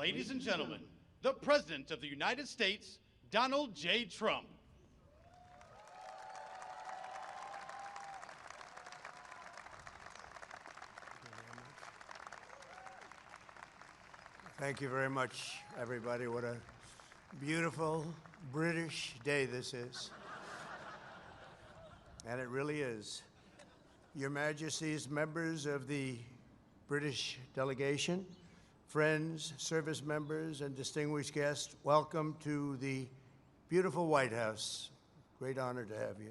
Ladies and gentlemen, the President of the United States, Donald J. Trump. Thank you very much, everybody. What a beautiful British day this is. And it really is. Your Majesties, members of the British delegation, friends, service members, and distinguished guests, welcome to the beautiful White House. Great honor to have you.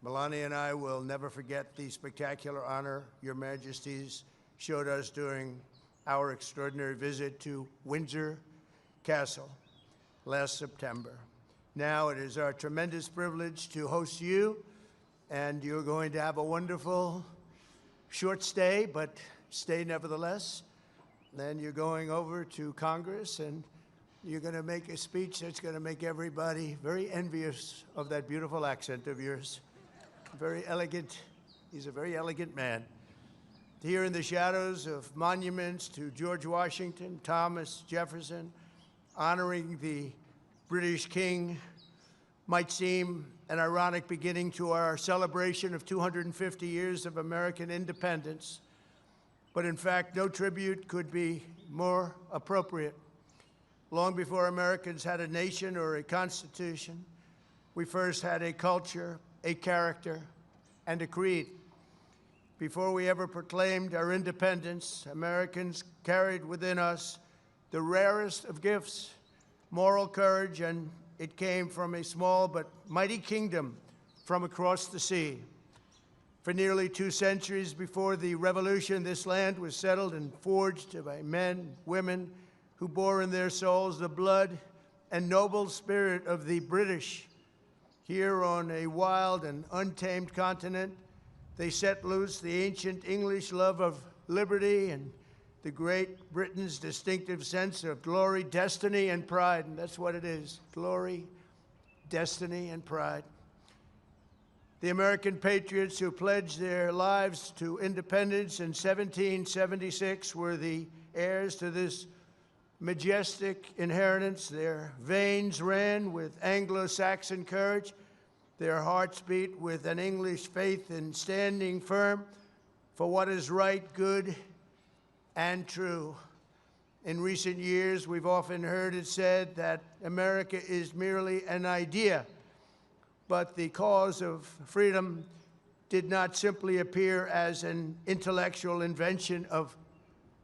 Melania and I will never forget the spectacular honor Your Majesties showed us during our extraordinary visit to Windsor Castle last September. Now it is our tremendous privilege to host you, and you're going to have a wonderful short stay, but stay nevertheless. Then you're going over to Congress, and you're going to make a speech that's going to make everybody very envious of that beautiful accent of yours. Very elegant. He's a very elegant man. Here in the shadows of monuments to George Washington, Thomas Jefferson, honoring the British King might seem an ironic beginning to our celebration of 250 years of American independence. But in fact, no tribute could be more appropriate. Long before Americans had a nation or a constitution, we first had a culture, a character, and a creed. Before we ever proclaimed our independence, Americans carried within us the rarest of gifts, moral courage, and it came from a small but mighty kingdom from across the sea. For nearly 2 centuries before the Revolution, this land was settled and forged by men, women, who bore in their souls the blood and noble spirit of the British. Here on a wild and untamed continent, they set loose the ancient English love of liberty and the Great Britain's distinctive sense of glory, destiny, and pride. And that's what it is, glory, destiny, and pride. The American patriots who pledged their lives to independence in 1776 were the heirs to this majestic inheritance. Their veins ran with Anglo-Saxon courage. Their hearts beat with an English faith in standing firm for what is right, good, and true. In recent years, we've often heard it said that America is merely an idea, but the cause of freedom did not simply appear as an intellectual invention of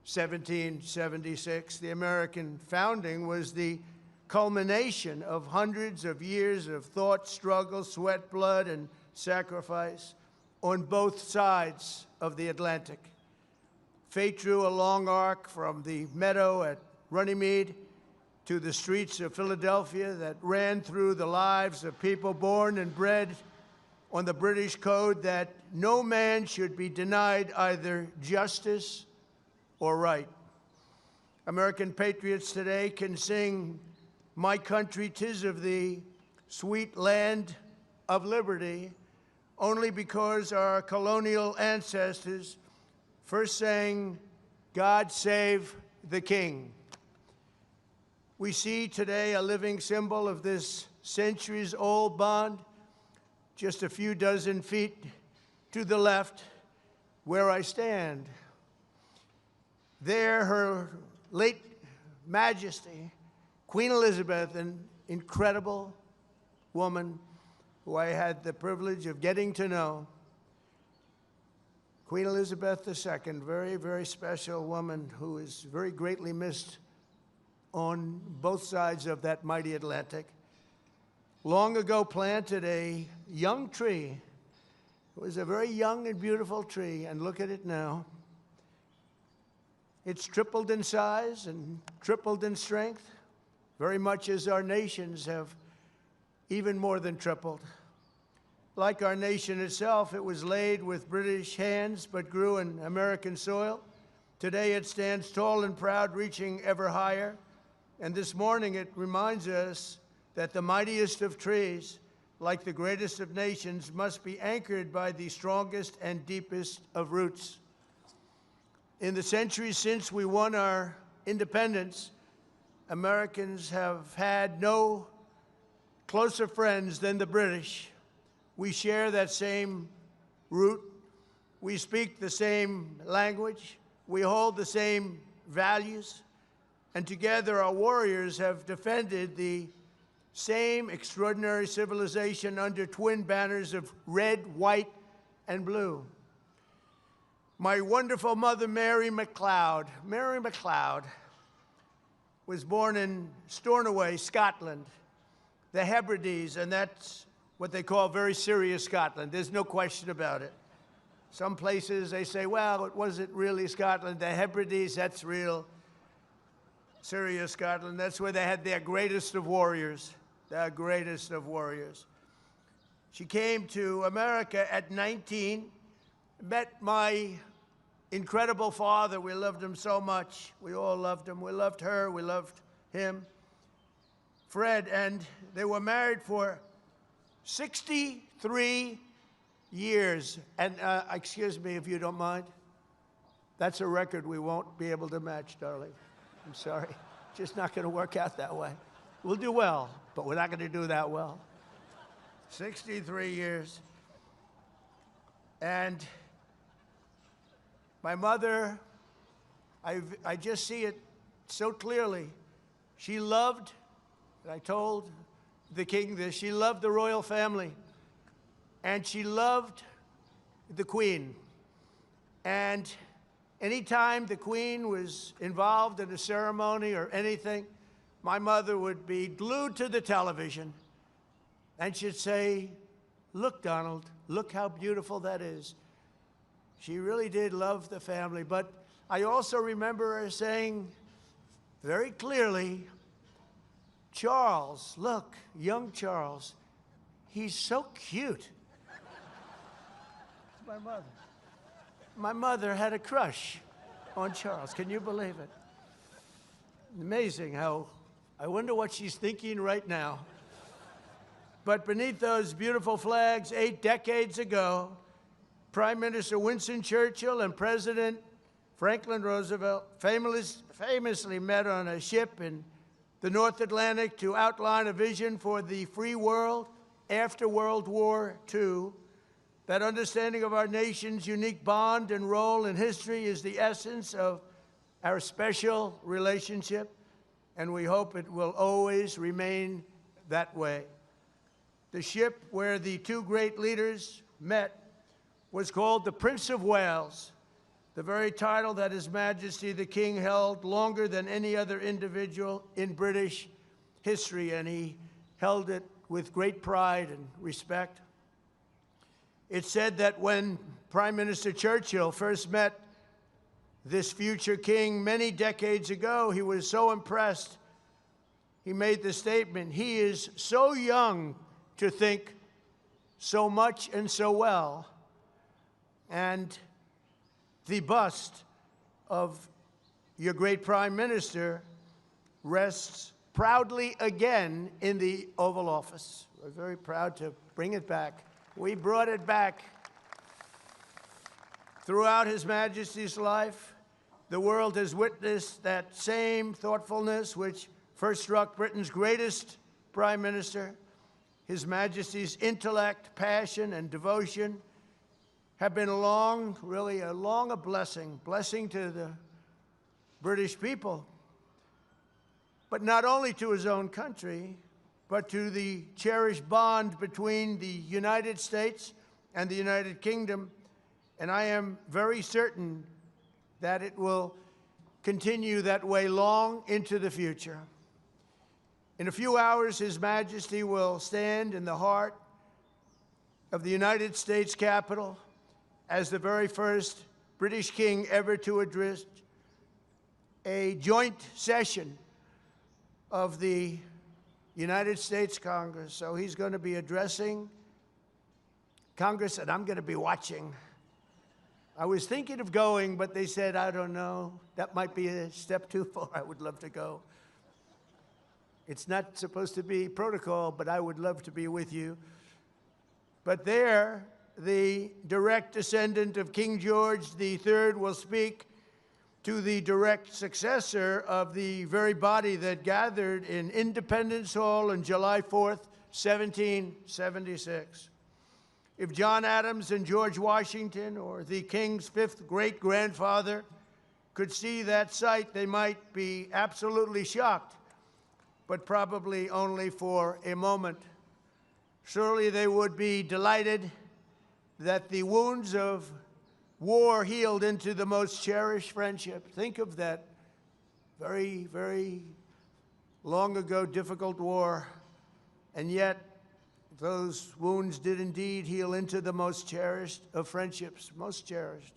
1776. The American founding was the culmination of hundreds of years of thought, struggle, sweat, blood, and sacrifice on both sides of the Atlantic. Fate drew a long arc from the meadow at Runnymede to the streets of Philadelphia that ran through the lives of people born and bred on the British code that no man should be denied either justice or right. American patriots today can sing "My country, 'tis of thee, sweet land of liberty," only because our colonial ancestors first sang, "God save the King." We see today a living symbol of this centuries-old bond, just a few dozen feet to the left, where I stand. There, Her late Majesty, Queen Elizabeth, an incredible woman who I had the privilege of getting to know. Queen Elizabeth II, very, very special woman who is very greatly missed on both sides of that mighty Atlantic. Long ago planted a young tree. It was a very young and beautiful tree, and look at it now. It's tripled in size and tripled in strength, very much as our nations have even more than tripled. Like our nation itself, it was laid with British hands but grew in American soil. Today it stands tall and proud, reaching ever higher. And this morning it reminds us that the mightiest of trees, like the greatest of nations, must be anchored by the strongest and deepest of roots. In the centuries since we won our independence, Americans have had no closer friends than the British. We share that same root. We speak the same language. We hold the same values. And together our warriors have defended the same extraordinary civilization under twin banners of red, white, and blue. My wonderful mother, Mary MacLeod, was born in Stornoway, Scotland, the Hebrides, and that's what they call very serious Scotland. There's no question about it. Some places they say, well, it wasn't really Scotland. The Hebrides, that's real serious Scotland. That's where they had their greatest of warriors, their greatest of warriors. She came to America at 19, met my incredible father. We loved him so much. We all loved him. We loved her. We loved him, Fred, and they were married for 63 years. And excuse me if you don't mind. That's a record we won't be able to match, darling. I'm sorry. Just not going to work out that way. We'll do well, but we're not going to do that well. 63 years. And my mother, I just see it so clearly. She loved, and I told the king this, she loved the royal family. And she loved the Queen. And anytime the Queen was involved in a ceremony or anything, my mother would be glued to the television. And she'd say, look, Donald, look how beautiful that is. She really did love the family. But I also remember her saying very clearly, Charles, look, young Charles, he's so cute. My mother. My mother had a crush on Charles. Can you believe it? Amazing how, I wonder what she's thinking right now. But beneath those beautiful flags, 8 decades ago, Prime Minister Winston Churchill and President Franklin Roosevelt famously met on a ship in the North Atlantic to outline a vision for the free world after World War II. That understanding of our nation's unique bond and role in history is the essence of our special relationship, and we hope it will always remain that way. The ship where the two great leaders met was called the Prince of Wales, the very title that His Majesty the King held longer than any other individual in British history, and he held it with great pride and respect. It's said that when Prime Minister Churchill first met this future king many decades ago, he was so impressed, he made the statement, he is so young to think so much and so well. And the bust of your great Prime Minister rests proudly again in the Oval Office. We're very proud to bring it back. We brought it back. Throughout His Majesty's life, the world has witnessed that same thoughtfulness which first struck Britain's greatest Prime Minister. His Majesty's intellect, passion, and devotion have been really a blessing to the British people. But not only to his own country, but to the cherished bond between the United States and the United Kingdom. And I am very certain that it will continue that way long into the future. In a few hours, His Majesty will stand in the heart of the United States Capitol as the very first British king ever to address a joint session of the United States Congress. So he's going to be addressing Congress, and I'm going to be watching. I was thinking of going, but they said, I don't know, that might be a step too far. I would love to go. It's not supposed to be protocol, but I would love to be with you. But there, the direct descendant of King George III will speak to the direct successor of the very body that gathered in Independence Hall on July 4th, 1776. If John Adams and George Washington or the King's fifth great-grandfather could see that sight, they might be absolutely shocked, but probably only for a moment. Surely they would be delighted that the wounds of war healed into the most cherished friendship. Think of that very, very long ago difficult war, and yet those wounds did indeed heal into the most cherished of friendships, most cherished.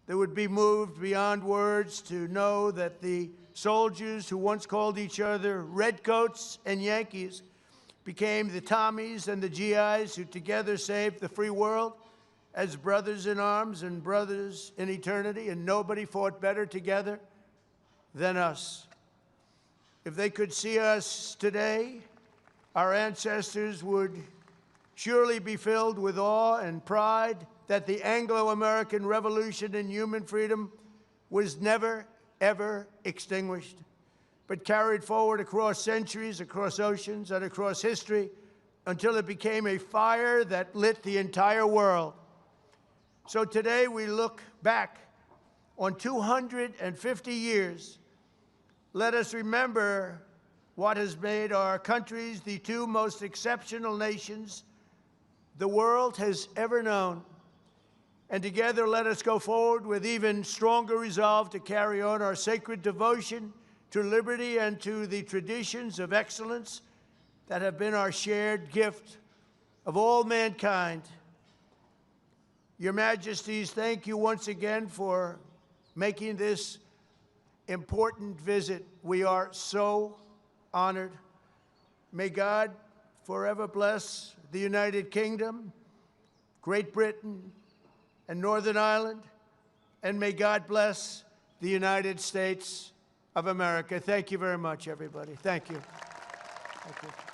They would be moved beyond words to know that the soldiers who once called each other Redcoats and Yankees became the Tommies and the GIs who together saved the free world as brothers in arms and brothers in eternity, and nobody fought better together than us. If they could see us today, our ancestors would surely be filled with awe and pride that the Anglo-American Revolution in human freedom was never, ever extinguished, but carried forward across centuries, across oceans, and across history until it became a fire that lit the entire world. So today we look back on 250 years. Let us remember what has made our countries the two most exceptional nations the world has ever known. And together let us go forward with even stronger resolve to carry on our sacred devotion to liberty and to the traditions of excellence that have been our shared gift of all mankind. Your Majesties, thank you once again for making this important visit. We are so honored. May God forever bless the United Kingdom, Great Britain, and Northern Ireland, and may God bless the United States of America. Thank you very much, everybody. Thank you. Thank you.